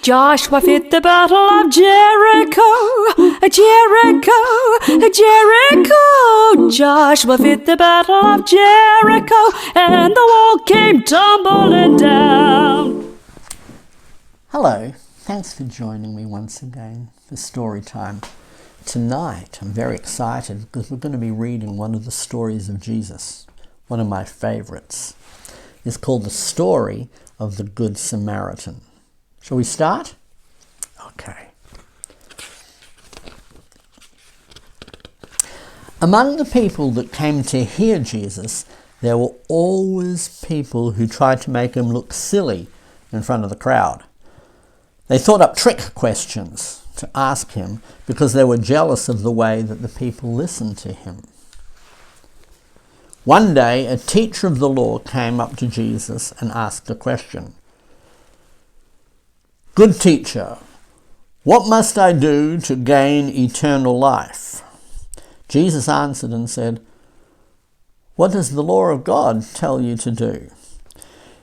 Joshua fit the battle of Jericho, Jericho, Jericho. Joshua fit the battle of Jericho, and the wall came tumbling down. Hello, thanks for joining me once again for story time. Tonight I'm very excited because we're going to be reading one of the stories of Jesus, one of my favorites. It's called the story of the Good Samaritan. Shall we start? Okay. Among the people that came to hear Jesus, there were always people who tried to make him look silly in front of the crowd. They thought up trick questions to ask him because they were jealous of the way that the people listened to him. One day, a teacher of the law came up to Jesus and asked a question. "Good teacher, what must I do to gain eternal life?" Jesus answered and said, "What does the law of God tell you to do?"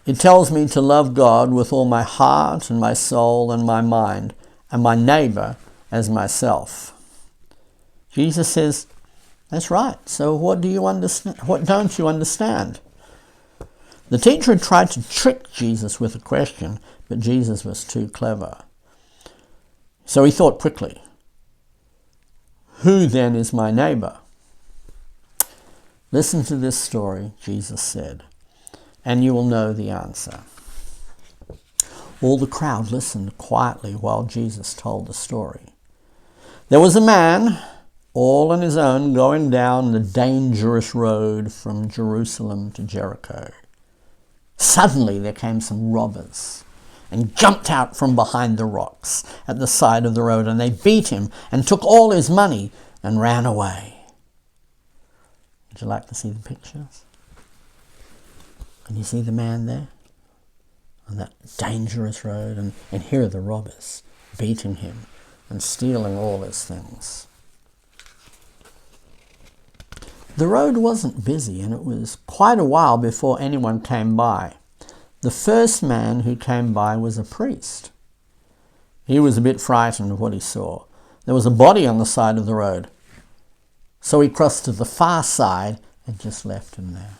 "It tells me to love God with all my heart and my soul and my mind, and my neighbor as myself." Jesus says, "That's right. So what do you understand? What don't you understand?" The teacher had tried to trick Jesus with a question, but Jesus was too clever. So he thought quickly, "Who then is my neighbor?" "Listen to this story," Jesus said, "and you will know the answer." All the crowd listened quietly while Jesus told the story. There was a man, all on his own, going down the dangerous road from Jerusalem to Jericho. Suddenly there came some robbers and jumped out from behind the rocks at the side of the road, and they beat him and took all his money and ran away. Would you like to see the pictures? Can you see the man there on that dangerous road? And here are the robbers beating him and stealing all his things. The road wasn't busy, and it was quite a while before anyone came by. The first man who came by was a priest. He was a bit frightened of what he saw. There was a body on the side of the road. So he crossed to the far side and just left him there.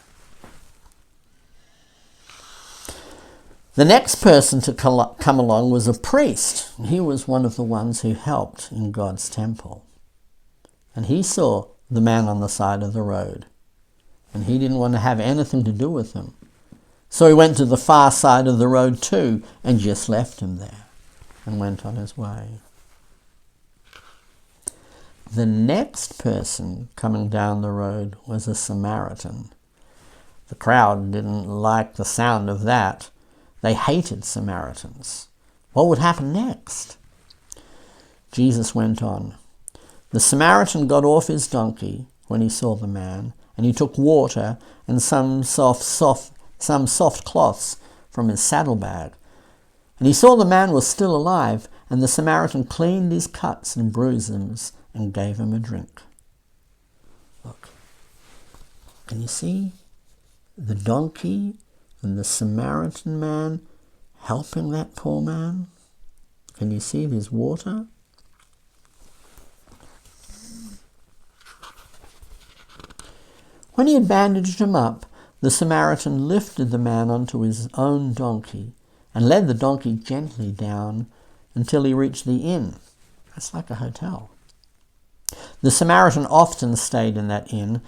The next person to come along was a priest. He was one of the ones who helped in God's temple. And he saw the man on the side of the road, and he didn't want to have anything to do with him. So he went to the far side of the road too and just left him there and went on his way. The next person coming down the road was a Samaritan. The crowd didn't like the sound of that. They hated Samaritans. What would happen next? Jesus went on. The Samaritan got off his donkey when he saw the man, and he took water and some soft cloths from his saddlebag. And he saw the man was still alive, and the Samaritan cleaned his cuts and bruises and gave him a drink. Look, can you see the donkey and the Samaritan man helping that poor man? Can you see there's water? When he had bandaged him up, the Samaritan lifted the man onto his own donkey and led the donkey gently down until he reached the inn. That's like a hotel. The Samaritan often stayed in that inn.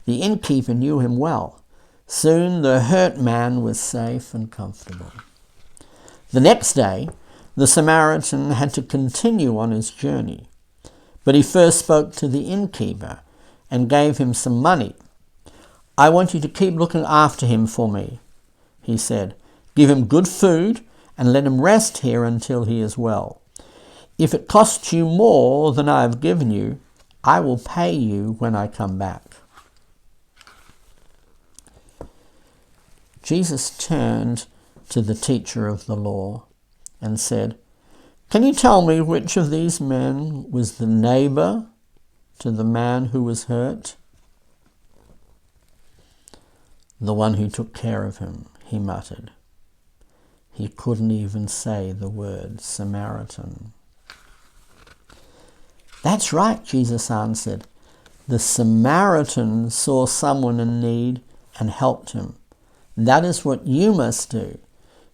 The innkeeper knew him well. Soon the hurt man was safe and comfortable. The next day, the Samaritan had to continue on his journey, but he first spoke to the innkeeper and gave him some money. "I want you to keep looking after him for me," he said. "Give him good food and let him rest here until he is well. If it costs you more than I have given you, I will pay you when I come back." Jesus turned to the teacher of the law and said, "Can you tell me which of these men was the neighbor to the man who was hurt?" "The one who took care of him," he muttered. He couldn't even say the word Samaritan. That's right, Jesus answered. The Samaritan saw someone in need and helped him. That is what you must do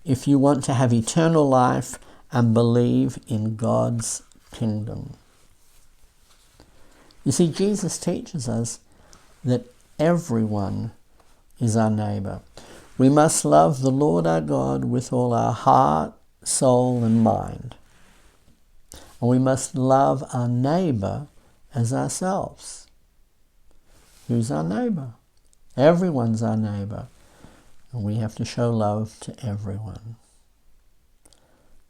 if you want to have eternal life and believe in God's kingdom. You see, Jesus teaches us that everyone is our neighbour. We must love the Lord our God with all our heart, soul and mind. And we must love our neighbour as ourselves. Who's our neighbour? Everyone's our neighbour. And we have to show love to everyone.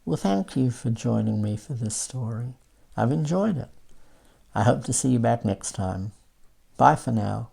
Well, thank you for joining me for this story. I've enjoyed it. I hope to see you back next time. Bye for now.